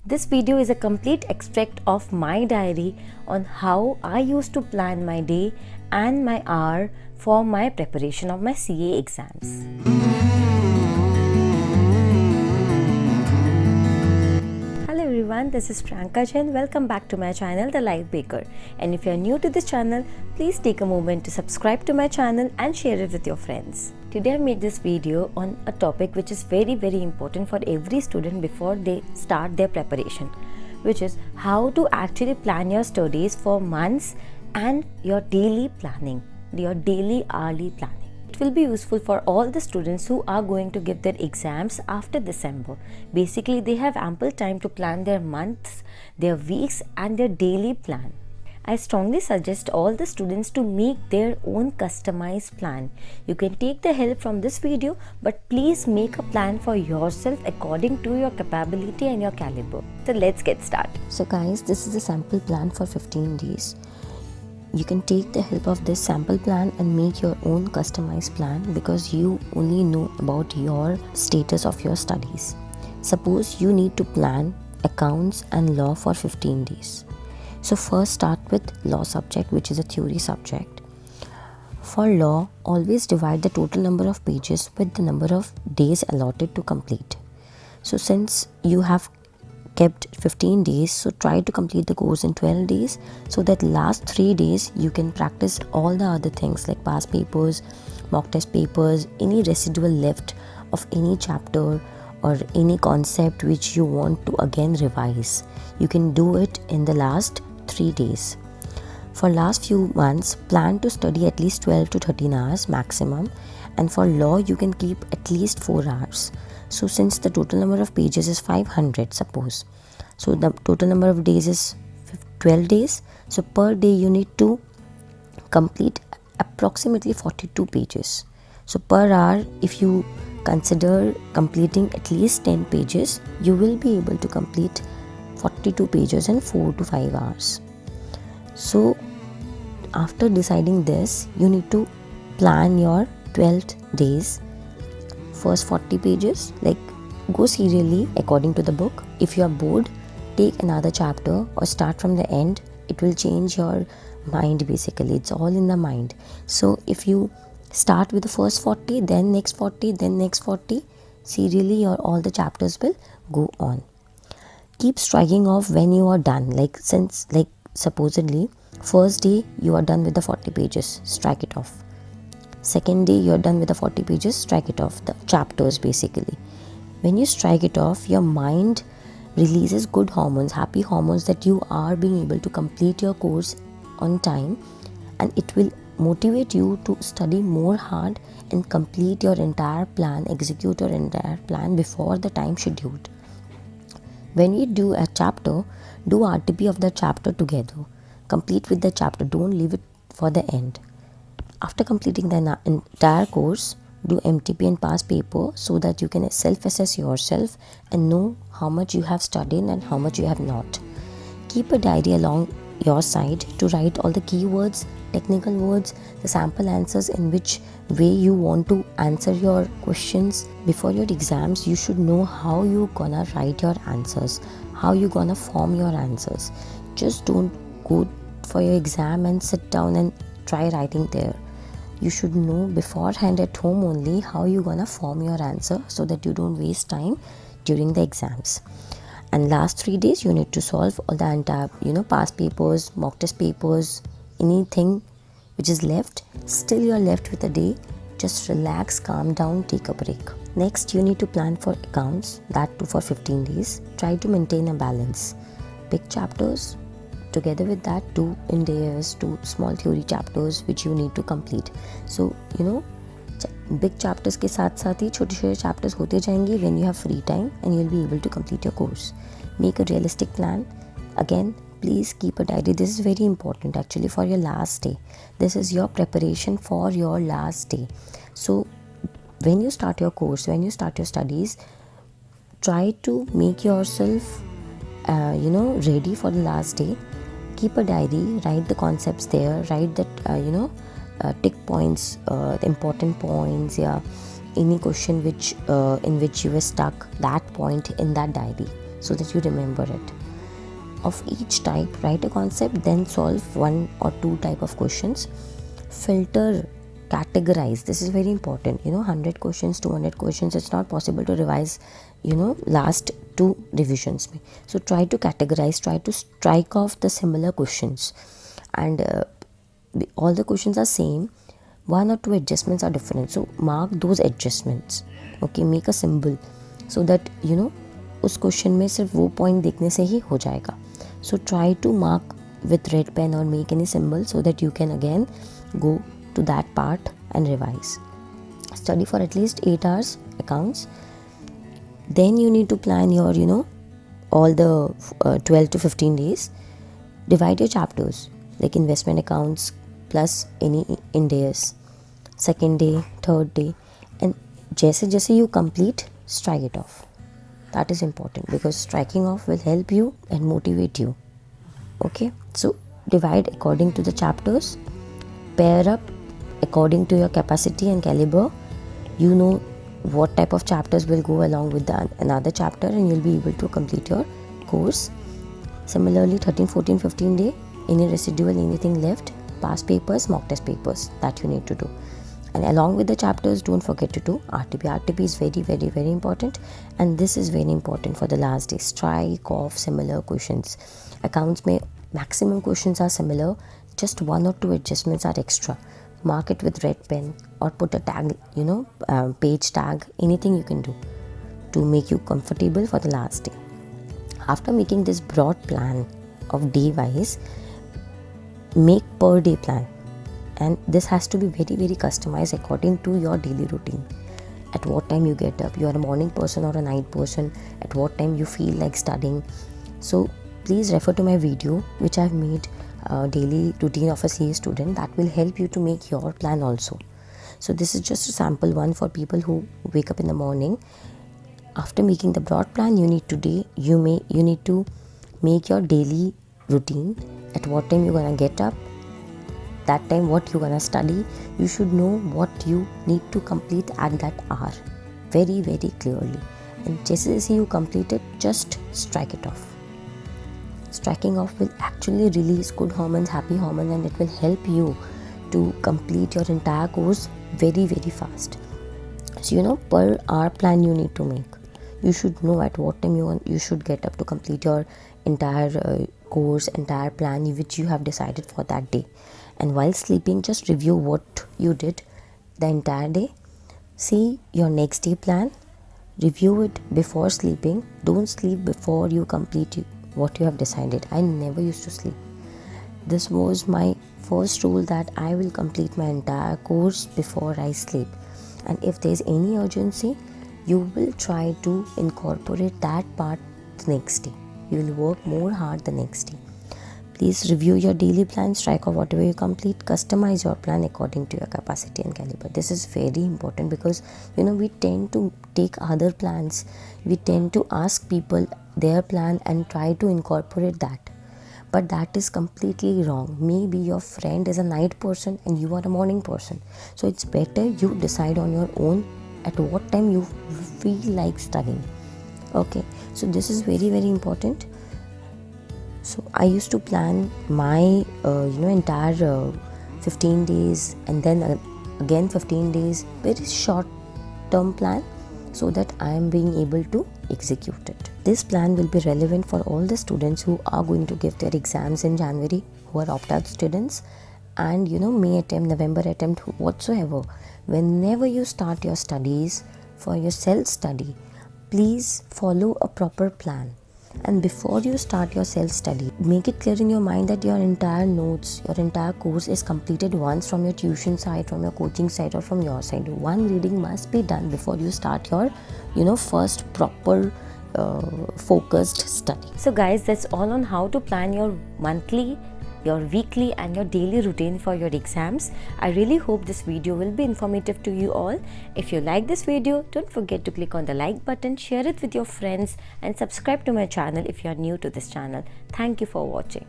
This video is a complete extract of my diary on how I used to plan my day and my hour for my preparation of my CA exams. Hello everyone, this is Priyanka Jain. Welcome back to my channel The Life Baker. And if you are new to this channel, please take a moment to subscribe to my channel and share it with your friends. Today I made this video on a topic which is very important for every student before they start their preparation, which is how to actually plan your studies for months and your daily planning, your daily hourly planning. It will be useful for all the students who are going to give their exams after December. Basically, they have ample time to plan their months, their weeks and their daily plan. I strongly suggest all the students to make their own customized plan. You can take the help from this video, but please make a plan for yourself according to your capability and your caliber. So let's get started. So guys, this is a sample plan for 15 days. You can take the help of this sample plan and make your own customized plan because you only know about your status of your studies. Suppose you need to plan accounts and law for 15 days. So first start with law subject, which is a theory subject. For law, always divide the total number of pages with the number of days allotted to complete. So since you have kept 15 days, so try to complete the course in 12 days so that last 3 days you can practice all the other things like past papers, mock test papers, any residual left of any chapter or any concept which you want to again revise. You can do it in the last 3 days. For last few months, plan to study at least 12 to 13 hours maximum, and for law you can keep at least 4 hours. So since the total number of pages is 500, suppose, so the total number of days is 12 days, so per day you need to complete approximately 42 pages. So per hour, if you consider completing at least 10 pages, you will be able to complete 42 pages in 4 to 5 hours. So after deciding this, you need to plan your 12th days. First 40 pages, like go serially according to the book. If you are bored, take another chapter or start from the end. It will change your mind basically. It's all in the mind. So if you start with the first 40, then next 40, then next 40, serially all the chapters will go on. Keep striking off when you are done. Like supposedly first day you are done with the 40 pages, strike it off. Second day you are done with the 40 pages, strike it off, the chapters basically. When you strike it off, your mind releases good hormones, happy hormones, that you are being able to complete your course on time, and it will motivate you to study more hard and complete your entire plan, execute your entire plan before the time scheduled. When you do a chapter, do RTP of the chapter together. Complete with the chapter, don't leave it for the end. After completing the entire course, do MTP and past paper so that you can self-assess yourself and know how much you have studied and how much you have not. Keep a diary along your side to write all the keywords, technical words, the sample answers, in which way you want to answer your questions. Before your exams, you should know how you gonna write your answers, how you gonna form your answers. Just don't go for your exam and sit down and try writing there. You should know beforehand at home only how you gonna form your answer so that you don't waste time during the exams. And last 3 days you need to solve all the entire past papers, mock test papers, anything which is left. Still you are left with a day. Just relax, calm down, take a break. Next, you need to plan for accounts, that too for 15 days. Try to maintain a balance. Big chapters, together with that, 2 Indias, 2 small theory chapters which you need to complete. So big chapters के साथ साथ ही छोटे chapters होते जाएंगे when you have free time, and you'll be able to complete your course. Make a realistic plan. Again, please keep a diary. This is very important actually for your last day. This is your preparation for your last day. So when you start your course, when you start your studies, try to make yourself ready for the last day. Keep a diary, write the concepts there, write that tick points, the important points, any question which in which you were stuck, that point in that diary. so that you remember it. Of each type, write a concept, then solve 1 or 2 type of questions. Filter, categorize. This is very important. 100 questions, 200 questions, it's not possible to revise last 2 revisions. So try to categorize, try to strike off the similar questions, and all the questions are same, 1 or 2 adjustments are different, so mark those adjustments. Okay, make a symbol so that उस question में सिर्फ वो point देखने से ही हो जाएगा. So try to mark with red pen or make any symbol so that you can again go to that part and revise. Study for at least 8 hours accounts. Then you need to plan your all the 12 to 15 days. Divide your chapters like investment accounts plus any Ind AS, second day, third day, and जैसे you complete, strike it off. That is important because striking off will help you and motivate you. Okay, so divide according to the chapters, pair up according to your capacity and caliber. You know what type of chapters will go along with another chapter, and you'll be able to complete your course. Similarly, 13, 14, 15 day, any residual, anything left, past papers, mock test papers that you need to do. And along with the chapters, don't forget to do RTP. RTP is very, very, very important, and this is very important for the last day. Strike off similar questions. Accounts may maximum questions are similar, just 1 or 2 adjustments are extra. Mark it with red pen or put a tag, page tag, anything you can do to make you comfortable for the last day. After making this broad plan of day wise, make per day plan, and this has to be very, very customized according to your daily routine. At what time you get up, you are a morning person or a night person, at what time you feel like studying. So please refer to my video which I have made, daily routine of a CA student, that will help you to make your plan also. So this is just a sample one for people who wake up in the morning. After making the broad plan, you need to make your daily routine. At what time you're gonna get up, that time what you're gonna study. You should know what you need to complete at that hour very, very clearly, and just as you complete it, just strike it off. Striking off will actually release good hormones, happy hormones, and it will help you to complete your entire course very, very fast. So per hour plan you need to make. You should know at what time you should get up to complete your entire course, entire plan which you have decided for that day. And while sleeping, just review what you did the entire day. See your next day plan, review it before sleeping. Don't sleep before you complete what you have decided. I never used to sleep. This was my first rule, that I will complete my entire course before I sleep. And if there is any urgency, you will try to incorporate that part the next day. You will work more hard the next day. Please review your daily plan, strike off whatever you complete, customize your plan according to your capacity and caliber. This is very important because we tend to take other plans, we tend to ask people their plan and try to incorporate that, but that is completely wrong. Maybe your friend is a night person and you are a morning person, so it's better you decide on your own at what time you feel like studying. Okay, so this is very, very important. So I used to plan my entire 15 days and then again 15 days, very short term plan, so that I am being able to execute it. This plan will be relevant for all the students who are going to give their exams in January, who are opt-out students, and May attempt, November attempt, whatsoever. Whenever you start your studies for your self-study, please follow a proper plan. And before you start your self-study, make it clear in your mind that your entire notes, your entire course is completed once from your tuition side, from your coaching side, or from your side. One reading must be done before you start your, first proper focused study. So guys, that's all on how to plan your monthly, your weekly and your daily routine for your exams. I really hope this video will be informative to you all. If you like this video, don't forget to click on the like button, share it with your friends and subscribe to my channel if you are new to this channel. Thank you for watching.